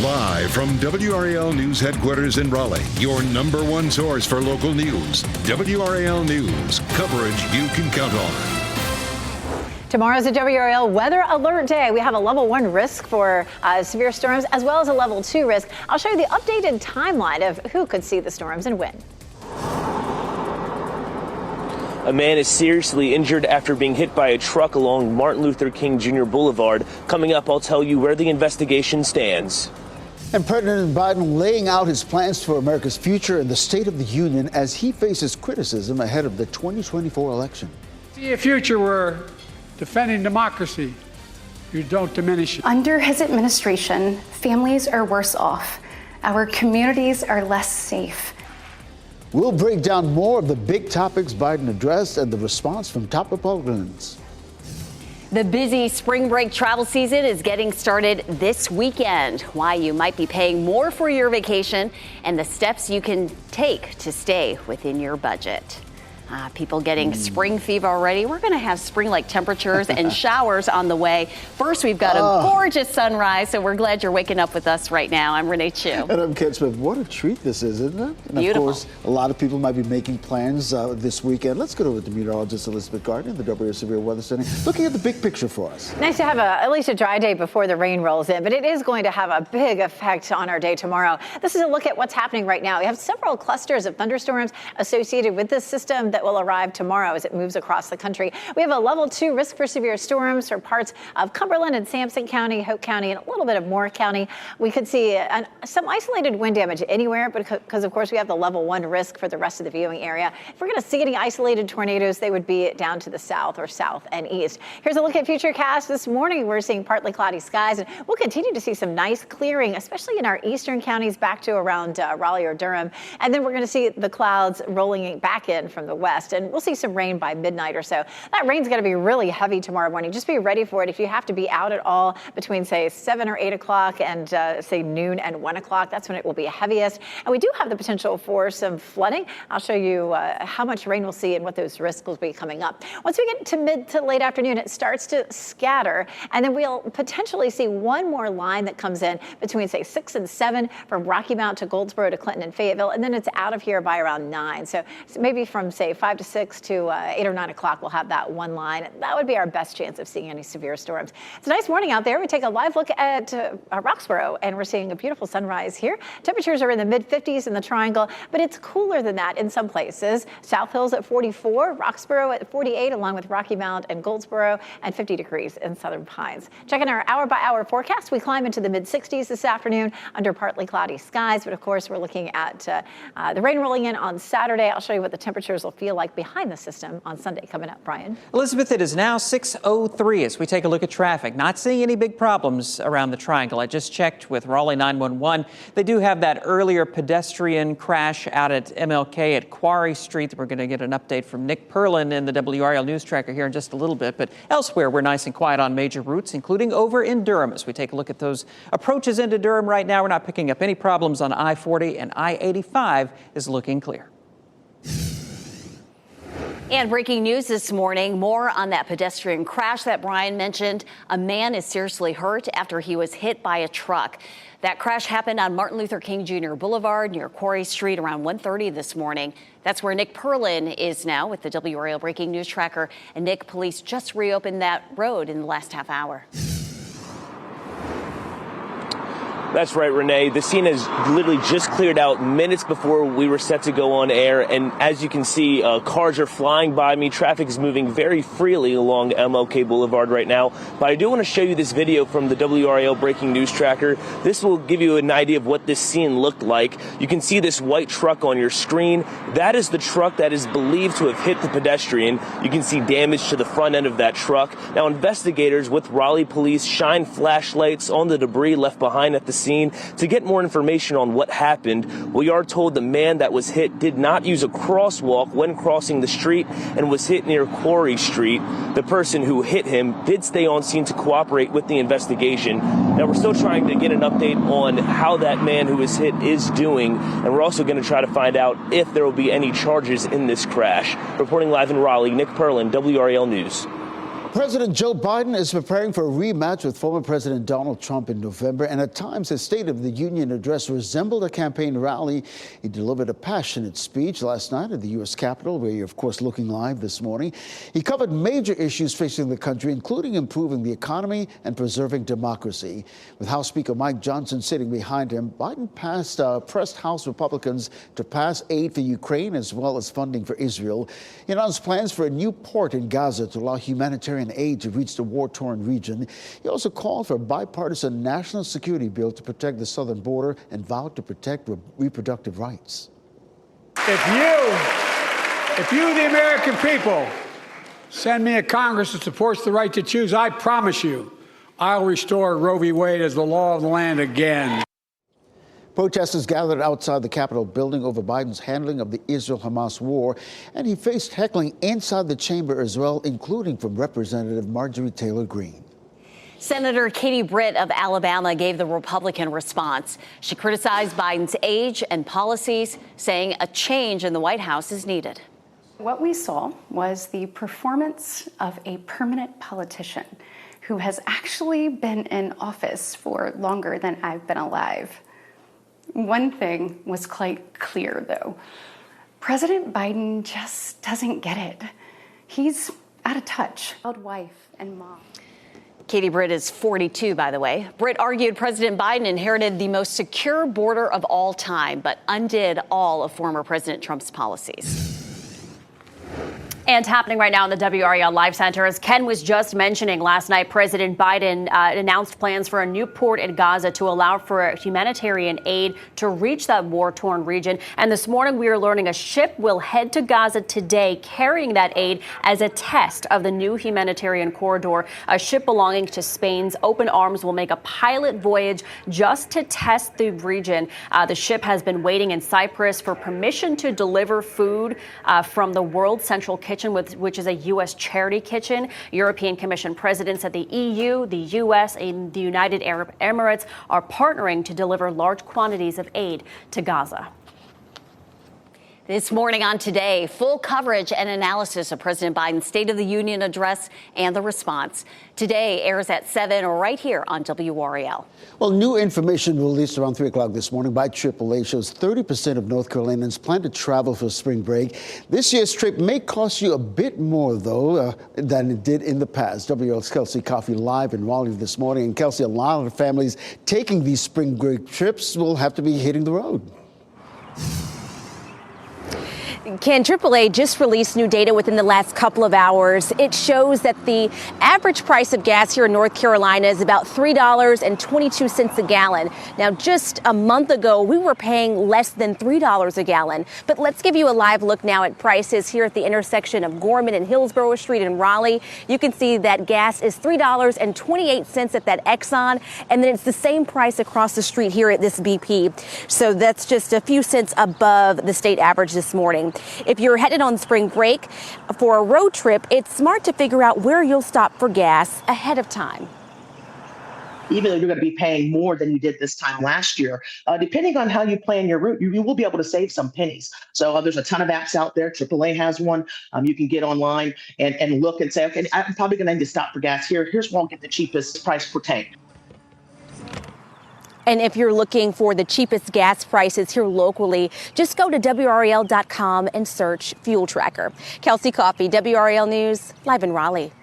Live from WRAL News Headquarters in Raleigh, your number one source for local news. WRAL News, coverage you can count on. Tomorrow's a WRAL weather alert day. We have a level 1 risk for severe storms as well as a level 2 risk. I'll show you the updated timeline of who could see the storms and when. A man is seriously injured after being hit by a truck along Martin Luther King Jr. Boulevard. Coming up, I'll tell you where the investigation stands. And President Biden laying out his plans for America's future in the State of the Union as he faces criticism ahead of the 2024 election. See a future where defending democracy, you don't diminish it. Under his administration, families are worse off. Our communities are less safe. We'll break down more of the big topics Biden addressed and the response from top Republicans. The busy spring break travel season is getting started this weekend. Why you might be paying more for your vacation and the steps you can take to stay within your budget. People getting spring fever already. We're going to have spring-like temperatures and showers on the way. First, we've got a gorgeous sunrise, so we're glad you're waking up with us right now. I'm Renee Chu. And I'm Ken Smith. What a treat this is, isn't it? And beautiful. Of course, a lot of people might be making plans this weekend. Let's go to the meteorologist Elizabeth Gardner in the WRAL Severe Weather Center, looking at the big picture for us. Nice to have at least a dry day before the rain rolls in, but it is going to have a big effect on our day tomorrow. This is a look at what's happening right now. We have several clusters of thunderstorms associated with this system that will arrive tomorrow as it moves across the country. We have a level 2 risk for severe storms for parts of Cumberland and Sampson County, Hope County, and a little bit of Moore County. We could see some isolated wind damage anywhere because, of course, we have the level 1 risk for the rest of the viewing area. If we're going to see any isolated tornadoes, they would be down to the south or south and east. Here's a look at futurecast. This morning, we're seeing partly cloudy skies, and we'll continue to see some nice clearing, especially in our eastern counties back to around Raleigh or Durham. And then we're going to see the clouds rolling back in from the west, and we'll see some rain by midnight or so. That rain's going to be really heavy tomorrow morning. Just be ready for it. If you have to be out at all between, say, 7 or 8 o'clock and, say, noon and 1 o'clock, that's when it will be heaviest. And we do have the potential for some flooding. I'll show you how much rain we'll see and what those risks will be coming up. Once we get to mid to late afternoon, it starts to scatter, and then we'll potentially see one more line that comes in between, say, 6 and 7 from Rocky Mount to Goldsboro to Clinton and Fayetteville, and then it's out of here by around 9. So maybe from, say, 5 to 6 to 8 or 9 o'clock, we'll have that one line. That would be our best chance of seeing any severe storms. It's a nice morning out there. We take a live look at Roxborough, and we're seeing a beautiful sunrise here. Temperatures are in the mid-50s in the Triangle, but it's cooler than that in some places. South Hills at 44, Roxborough at 48, along with Rocky Mount and Goldsboro, and 50 degrees in Southern Pines. Checking our hour-by-hour forecast, we climb into the mid-60s this afternoon under partly cloudy skies, but of course we're looking at the rain rolling in on Saturday. I'll show you what the temperatures will feel like behind the system on Sunday coming up. Brian. Elizabeth, it is now 6:03 as we take a look at traffic. Not seeing any big problems around the Triangle. I just checked with Raleigh 911. They do have that earlier pedestrian crash out at MLK at Quarry Street. We're going to get an update from Nick Perlin in the WRAL News Tracker here in just a little bit. But elsewhere, we're nice and quiet on major routes, including over in Durham. As we take a look at those approaches into Durham right now, we're not picking up any problems on I-40, and I-85 is looking clear. And breaking news this morning, more on that pedestrian crash that Brian mentioned. A man is seriously hurt after he was hit by a truck. That crash happened on Martin Luther King Jr. Boulevard near Quarry Street around 1:30 this morning. That's where Nick Perlin is now with the WRAL Breaking News Tracker. And Nick, police just reopened that road in the last half hour. That's right, Renee. The scene has literally just cleared out minutes before we were set to go on air. And as you can see, cars are flying by me. Traffic is moving very freely along MLK Boulevard right now. But I do want to show you this video from the WRAL Breaking News Tracker. This will give you an idea of what this scene looked like. You can see this white truck on your screen. That is the truck that is believed to have hit the pedestrian. You can see damage to the front end of that truck. Now, investigators with Raleigh police shine flashlights on the debris left behind at the scene to get more information on what happened. We are told the man that was hit did not use a crosswalk when crossing the street and was hit near Quarry Street. The person who hit him did stay on scene to cooperate with the investigation. Now, we're still trying to get an update on how that man who was hit is doing, and we're also going to try to find out if there will be any charges in this crash. Reporting live in Raleigh, Nick Perlin, WRAL News. President Joe Biden is preparing for a rematch with former President Donald Trump in November, and at times his State of the Union address resembled a campaign rally. He delivered a passionate speech last night at the U.S. Capitol, where you're, of course, looking live this morning. He covered major issues facing the country, including improving the economy and preserving democracy. With House Speaker Mike Johnson sitting behind him, Biden pressed House Republicans to pass aid for Ukraine as well as funding for Israel. He announced plans for a new port in Gaza to allow humanitarian aid to reach the war-torn region. He also called for a bipartisan national security bill to protect the southern border and vowed to protect reproductive rights. If you, the American people, send me a Congress that supports the right to choose, I promise you, I'll restore Roe v. Wade as the law of the land again. Protesters gathered outside the Capitol building over Biden's handling of the Israel-Hamas war, and he faced heckling inside the chamber as well, including from Representative Marjorie Taylor Greene. Senator Katie Britt of Alabama gave the Republican response. She criticized Biden's age and policies, saying a change in the White House is needed. What we saw was the performance of a permanent politician who has actually been in office for longer than I've been alive. One thing was quite clear, though. President Biden just doesn't get it. He's out of touch. Wife and mom. Katie Britt is 42, by the way. Britt argued President Biden inherited the most secure border of all time, but undid all of former President Trump's policies. And happening right now in the WRAL Live Center, as Ken was just mentioning last night, President Biden announced plans for a new port in Gaza to allow for humanitarian aid to reach that war-torn region. And this morning, we are learning a ship will head to Gaza today carrying that aid as a test of the new humanitarian corridor. A ship belonging to Spain's Open Arms will make a pilot voyage just to test the region. The ship has been waiting in Cyprus for permission to deliver food from the World Central Kitchen, which is a U.S. charity kitchen. European Commission presidents at the EU, the U.S., and the United Arab Emirates are partnering to deliver large quantities of aid to Gaza. This morning on Today, full coverage and analysis of President Biden's State of the Union address and the response. Today airs at 7 right here on WRAL. Well, new information released around 3 o'clock this morning by AAA shows 30% of North Carolinians plan to travel for spring break. This year's trip may cost you a bit more, though, than it did in the past. WRAL's Kelsey Coffey live in Raleigh this morning. And Kelsey, a lot of families taking these spring break trips will have to be hitting the road. Ken, AAA just released new data within the last couple of hours. It shows that the average price of gas here in North Carolina is about $3.22 a gallon. Now, just a month ago, we were paying less than $3 a gallon. But let's give you a live look now at prices here at the intersection of Gorman and Hillsborough Street in Raleigh. You can see that gas is $3.28 at that Exxon, and then it's the same price across the street here at this BP. So that's just a few cents above the state average this morning. If you're headed on spring break for a road trip, it's smart to figure out where you'll stop for gas ahead of time. Even though you're going to be paying more than you did this time last year, depending on how you plan your route, you will be able to save some pennies. So there's a ton of apps out there. AAA has one. You can get online and look and say, okay, I'm probably going to need to stop for gas here. Here's where I'll get the cheapest price per tank. And if you're looking for the cheapest gas prices here locally, just go to WRAL.com and search Fuel Tracker. Kelsey Coffey, WRAL News, live in Raleigh.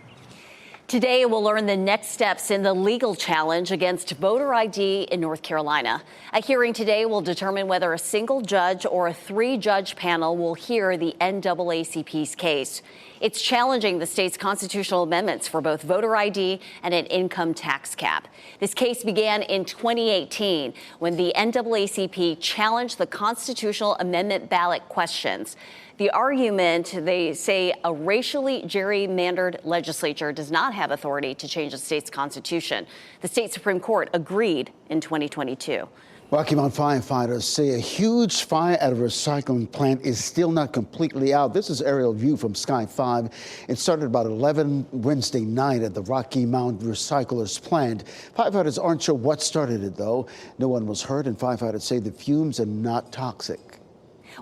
Today, we'll learn the next steps in the legal challenge against voter ID in North Carolina. A hearing today will determine whether a single judge or a 3-judge panel will hear the NAACP's case. It's challenging the state's constitutional amendments for both voter ID and an income tax cap. This case began in 2018 when the NAACP challenged the constitutional amendment ballot questions. The argument, they say, a racially gerrymandered legislature does not have authority to change the state's constitution. The state Supreme Court agreed in 2022. Rocky Mount firefighters say a huge fire at a recycling plant is still not completely out. This is aerial view from Sky 5. It started about 11 Wednesday night at the Rocky Mount Recyclers plant. Firefighters aren't sure what started it, though. No one was hurt, and firefighters say the fumes are not toxic.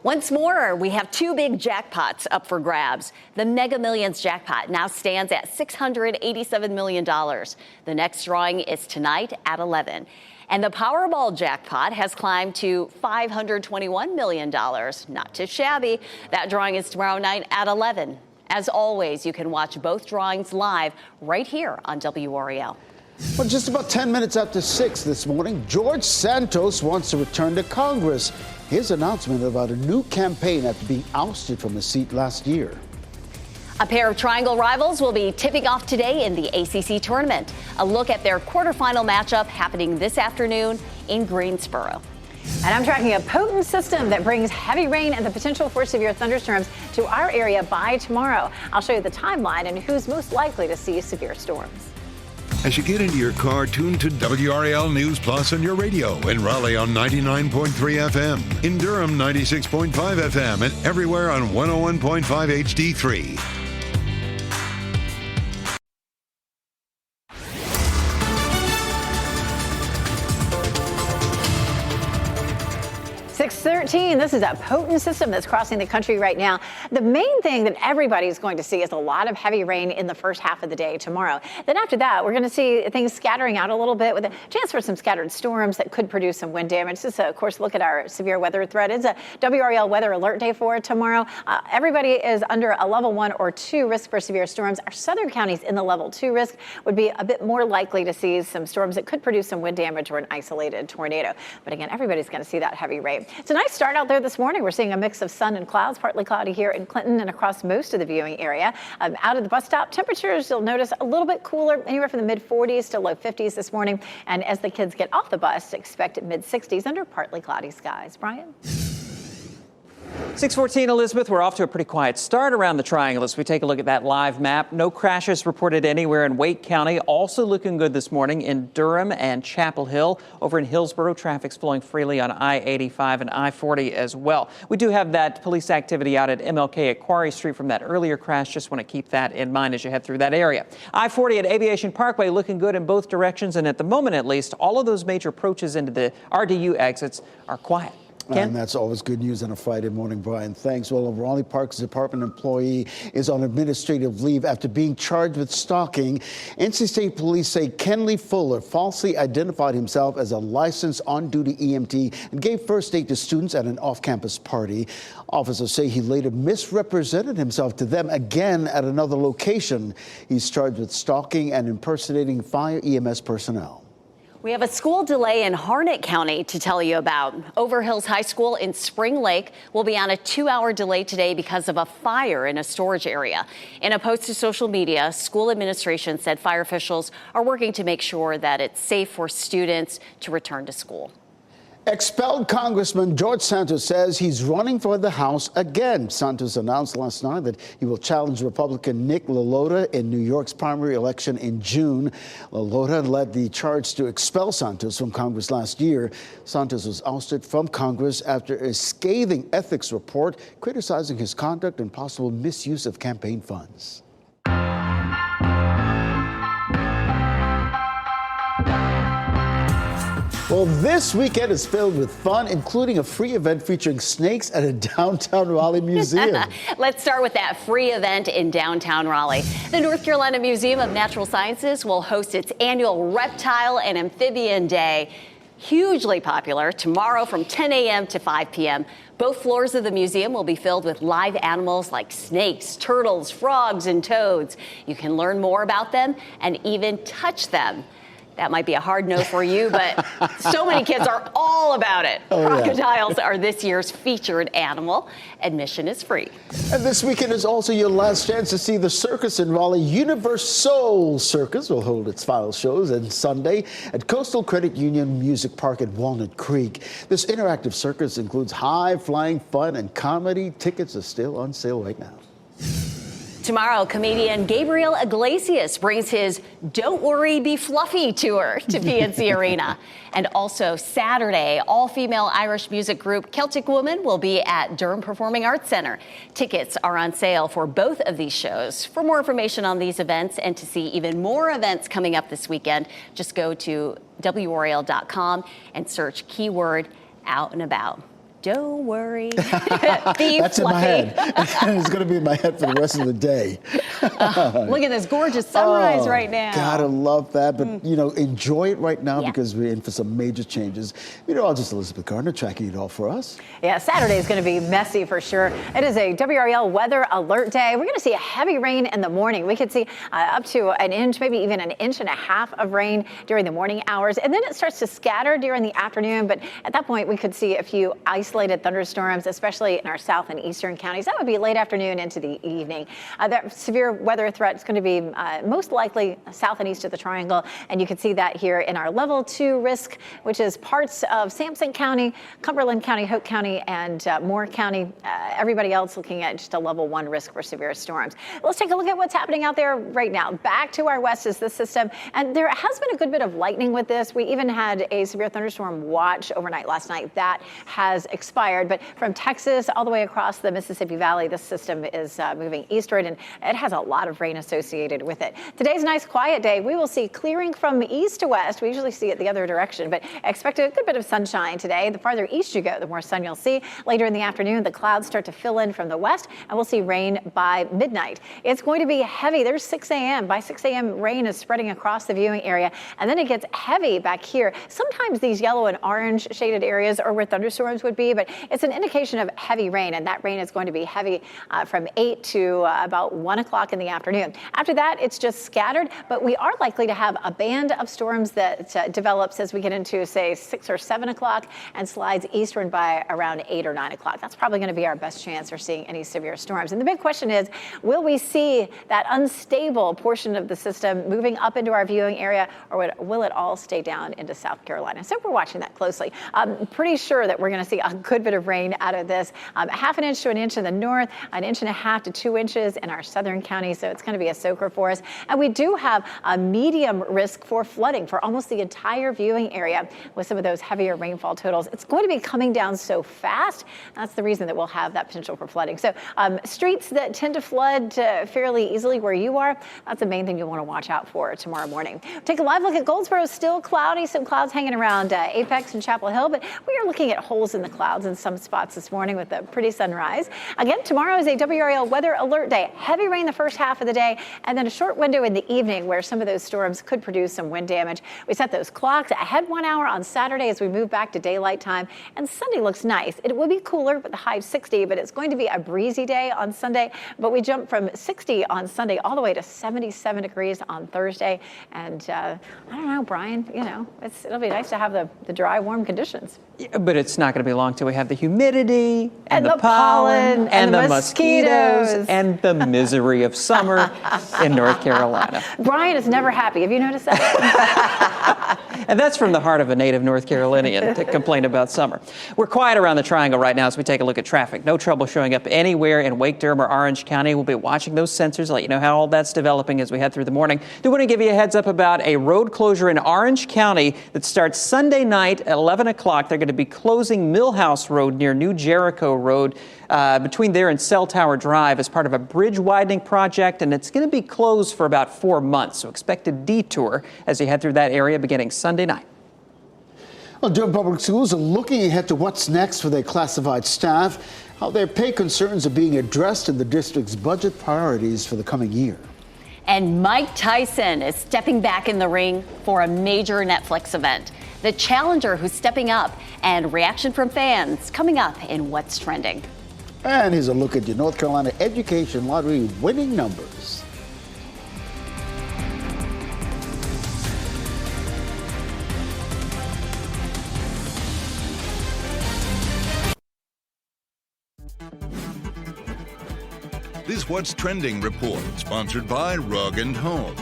Once more, we have two big jackpots up for grabs. The Mega Millions jackpot now stands at $687 million. The next drawing is tonight at 11. And the Powerball jackpot has climbed to $521 million. Not too shabby. That drawing is tomorrow night at 11. As always, you can watch both drawings live right here on WRAL. Well, just about 10 minutes after 6 this morning, George Santos wants to return to Congress. His announcement about a new campaign after being ousted from his seat last year. A pair of Triangle rivals will be tipping off today in the ACC tournament. A look at their quarterfinal matchup happening this afternoon in Greensboro. And I'm tracking a potent system that brings heavy rain and the potential for severe thunderstorms to our area by tomorrow. I'll show you the timeline and who's most likely to see severe storms. As you get into your car, tune to WRAL News Plus on your radio. In Raleigh on 99.3 FM. In Durham, 96.5 FM. And everywhere on 101.5 HD3. 6:13. This is a potent system that's crossing the country right now. The main thing that everybody's going to see is a lot of heavy rain in the first half of the day tomorrow. Then after that, we're going to see things scattering out a little bit with a chance for some scattered storms that could produce some wind damage. This is, of course, look at our severe weather threat. It's a WRAL weather alert day for tomorrow. Everybody is under a level 1 or 2 risk for severe storms. Our southern counties in the level 2 risk would be a bit more likely to see some storms that could produce some wind damage or an isolated tornado. But again, everybody's going to see that heavy rain. It's a nice start out there this morning. We're seeing a mix of sun and clouds, partly cloudy here in Clinton and across most of the viewing area. Out of the bus stop, temperatures you'll notice a little bit cooler, anywhere from the mid 40s to low 50s this morning. And as the kids get off the bus, expect mid 60s under partly cloudy skies. Brian? 6:14, Elizabeth. We're off to a pretty quiet start around the Triangle as we take a look at that live map. No crashes reported anywhere in Wake County. Also looking good this morning in Durham and Chapel Hill. Over in Hillsborough, traffic's flowing freely on I-85 and I-40 as well. We do have that police activity out at MLK at Quarry Street from that earlier crash. Just want to keep that in mind as you head through that area. I-40 at Aviation Parkway looking good in both directions. And at the moment, at least, all of those major approaches into the RDU exits are quiet. Ken? And that's always good news on a Friday morning, Brian. Thanks. Well, a Raleigh Parks Department employee is on administrative leave after being charged with stalking. NC State Police say Kenley Fuller falsely identified himself as a licensed on-duty EMT and gave first aid to students at an off-campus party. Officers say he later misrepresented himself to them again at another location. He's charged with stalking and impersonating fire EMS personnel. We have a school delay in Harnett County to tell you about. Overhills High School in Spring Lake will be on a 2-hour delay today because of a fire in a storage area. In a post to social media, school administration said fire officials are working to make sure that it's safe for students to return to school. Expelled Congressman George Santos says he's running for the House again. Santos announced last night that he will challenge Republican Nick LaLota in New York's primary election in June. LaLota led the charge to expel Santos from Congress last year. Santos was ousted from Congress after a scathing ethics report criticizing his conduct and possible misuse of campaign funds. Well, this weekend is filled with fun, including a free event featuring snakes at a downtown Raleigh museum. Let's start with that free event in downtown Raleigh. The North Carolina Museum of Natural Sciences will host its annual Reptile and Amphibian Day. Hugely popular tomorrow from 10 a.m. to 5 p.m. Both floors of the museum will be filled with live animals like snakes, turtles, frogs, and toads. You can learn more about them and even touch them. That might be a hard no for you, but so many kids are all about it. Crocodiles are this year's featured animal. Admission is free. And this weekend is also your last chance to see the circus in Raleigh. Universal Circus will hold its final shows on Sunday at Coastal Credit Union Music Park at Walnut Creek. This interactive circus includes high-flying fun and comedy. Tickets are still on sale right now. Tomorrow, comedian Gabriel Iglesias brings his Don't Worry, Be Fluffy tour to PNC Arena. And also Saturday, all-female Irish music group Celtic Woman will be at Durham Performing Arts Center. Tickets are on sale for both of these shows. For more information on these events and to see even more events coming up this weekend, just go to WRAL.com and search keyword Out and About. Don't worry. That's in my head. It's going to be in my head for the rest of the day. Look at this gorgeous sunrise right now. Gotta love that. But, enjoy it right now because we're in for some major changes. Meteorologist Elizabeth Gardner tracking it all for us. Yeah, Saturday is going to be messy for sure. It is a WRAL weather alert day. We're going to see a heavy rain in the morning. We could see up to an inch, maybe even an inch and a half of rain during the morning hours. And then it starts to scatter during the afternoon. But at that point, we could see a few isolated thunderstorms, especially in our south and eastern counties. That would be late afternoon into the evening. That severe weather threat is going to be most likely south and east of the triangle. And you can see that here in our level 2 risk, which is parts of Sampson County, Cumberland County, Hope County, and Moore County. Everybody else looking at just a level 1 risk for severe storms. Let's take a look at what's happening out there right now. Back to our west is this system. And there has been a good bit of lightning with this. We even had a severe thunderstorm watch overnight last night. That has expired. But from Texas all the way across the Mississippi Valley, this system is moving eastward, and it has a lot of rain associated with it. Today's a nice quiet day. We will see clearing from east to west. We usually see it the other direction, but expect a good bit of sunshine today. The farther east you go, the more sun you'll see. Later in the afternoon, the clouds start to fill in from the west, and we'll see rain by midnight. It's going to be heavy. There's 6 a.m. By 6 a.m., rain is spreading across the viewing area, and then it gets heavy back here. Sometimes these yellow and orange shaded areas are where thunderstorms would be, but it's an indication of heavy rain, and that rain is going to be heavy from 8 to about 1 o'clock in the afternoon. After that, it's just scattered, but we are likely to have a band of storms that develops as we get into, say, 6 or 7 o'clock and slides eastward by around 8 or 9 o'clock. That's probably going to be our best chance for seeing any severe storms. And the big question is, will we see that unstable portion of the system moving up into our viewing area, or will it all stay down into South Carolina? So we're watching that closely. I'm pretty sure that we're going to see a good bit of rain out of this. Half an inch to an inch in the north, an inch and a half to 2 inches in our southern counties. So it's going to be a soaker for us. And we do have a medium risk for flooding for almost the entire viewing area with some of those heavier rainfall totals. It's going to be coming down so fast. That's the reason that we'll have that potential for flooding. So streets that tend to flood fairly easily where you are, that's the main thing you'll want to watch out for tomorrow morning. Take a live look at Goldsboro. Still cloudy, some clouds hanging around Apex and Chapel Hill, but we are looking at holes in the clouds in some spots this morning with a pretty sunrise. Again, tomorrow is a WRAL weather alert day. Heavy rain the first half of the day, and then a short window in the evening where some of those storms could produce some wind damage. We set those clocks ahead 1 hour on Saturday as we move back to daylight time, and Sunday looks nice. It will be cooler with the high 60, but it's going to be a breezy day on Sunday. But we jump from 60 on Sunday all the way to 77 degrees on Thursday. And I don't know, Brian, it'll be nice to have the dry, warm conditions. Yeah, but it's not going to be long till we have the humidity and the pollen and the mosquitoes and the misery of summer in North Carolina. Brian is never happy. Have you noticed that? And that's from the heart of a native North Carolinian to complain about summer. We're quiet around the triangle right now as we take a look at traffic. No trouble showing up anywhere in Wake, Durham, or Orange County. We'll be watching those sensors, let you know how all that's developing as we head through the morning. Do want to give you a heads up about a road closure in Orange County that starts Sunday night at 11 o'clock. They're going to be closing Millhouse Road near New Jericho Road between there and Cell Tower Drive as part of a bridge widening project, and it's going to be closed for about 4 months. So expect a detour as you head through that area beginning Sunday night. Well, Durham Public Schools are looking ahead to what's next for their classified staff, how their pay concerns are being addressed in the district's budget priorities for the coming year. And Mike Tyson is stepping back in the ring for a major Netflix event. The challenger who's stepping up, and reaction from fans coming up in What's Trending. And here's a look at your North Carolina Education Lottery winning numbers. This What's Trending report, sponsored by Rug & Home.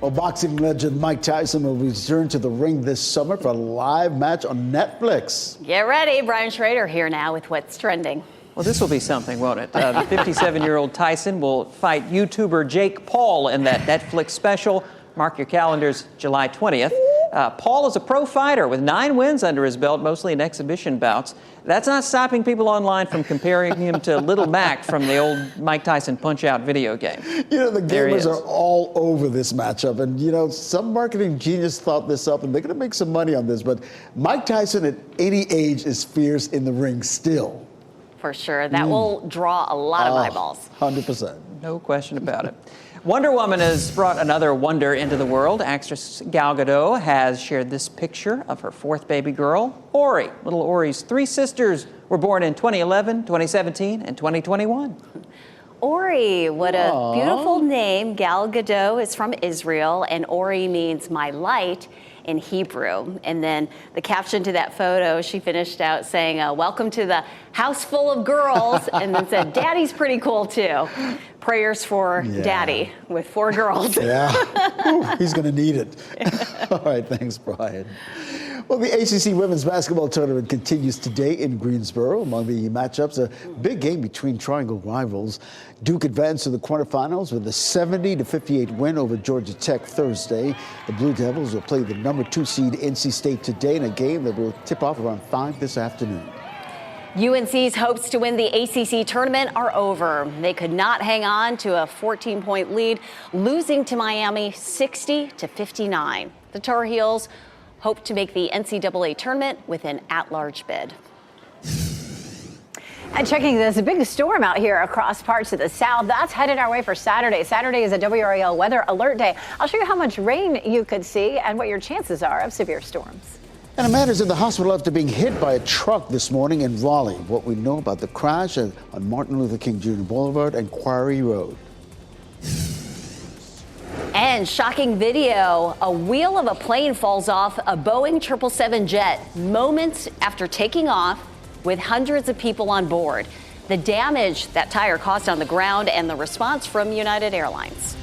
Well, boxing legend Mike Tyson will return to the ring this summer for a live match on Netflix. Get ready. Brian Schrader here now with What's Trending. Well, this will be something, won't it? The 57-year-old Tyson will fight YouTuber Jake Paul in that Netflix special. Mark your calendars, July 20th. Paul is a pro fighter with 9 wins under his belt, mostly in exhibition bouts. That's not stopping people online from comparing him to Little Mac from the old Mike Tyson Punch-Out video game. You know, the gamers are all over this matchup. And, you know, some marketing genius thought this up, and they're going to make some money on this. But Mike Tyson at any age is fierce in the ring still. For sure. That will draw a lot of eyeballs. 100%. No question about it. Wonder Woman has brought another wonder into the world. Actress Gal Gadot has shared this picture of her 4th baby girl, Ori. Little Ori's 3 sisters were born in 2011, 2017, and 2021. Ori, what a beautiful name. Gal Gadot is from Israel, and Ori means my light in Hebrew. And then the caption to that photo, she finished out saying, welcome to the house full of girls, and then said, Daddy's pretty cool too. Prayers for Daddy with 4 girls. Yeah, ooh, he's going to need it. All right, thanks, Brian. Well, the ACC Women's Basketball Tournament continues today in Greensboro. Among the matchups, a big game between triangle rivals. Duke advanced to the quarterfinals with a 70-58 win over Georgia Tech Thursday. The Blue Devils will play the number 2 seed NC State today in a game that will tip off around 5 this afternoon. UNC's hopes to win the ACC tournament are over. They could not hang on to a 14-point lead, losing to Miami 60-59. The Tar Heels hope to make the NCAA tournament with an at-large bid. And checking this, a big storm out here across parts of the South. That's headed our way for Saturday. Saturday is a WRAL weather alert day. I'll show you how much rain you could see and what your chances are of severe storms. And a man is in the hospital after being hit by a truck this morning in Raleigh. What we know about the crash on Martin Luther King Jr. Boulevard and Quarry Road. And shocking video, a wheel of a plane falls off a Boeing 777 jet moments after taking off with hundreds of people on board. The damage that tire caused on the ground and the response from United Airlines.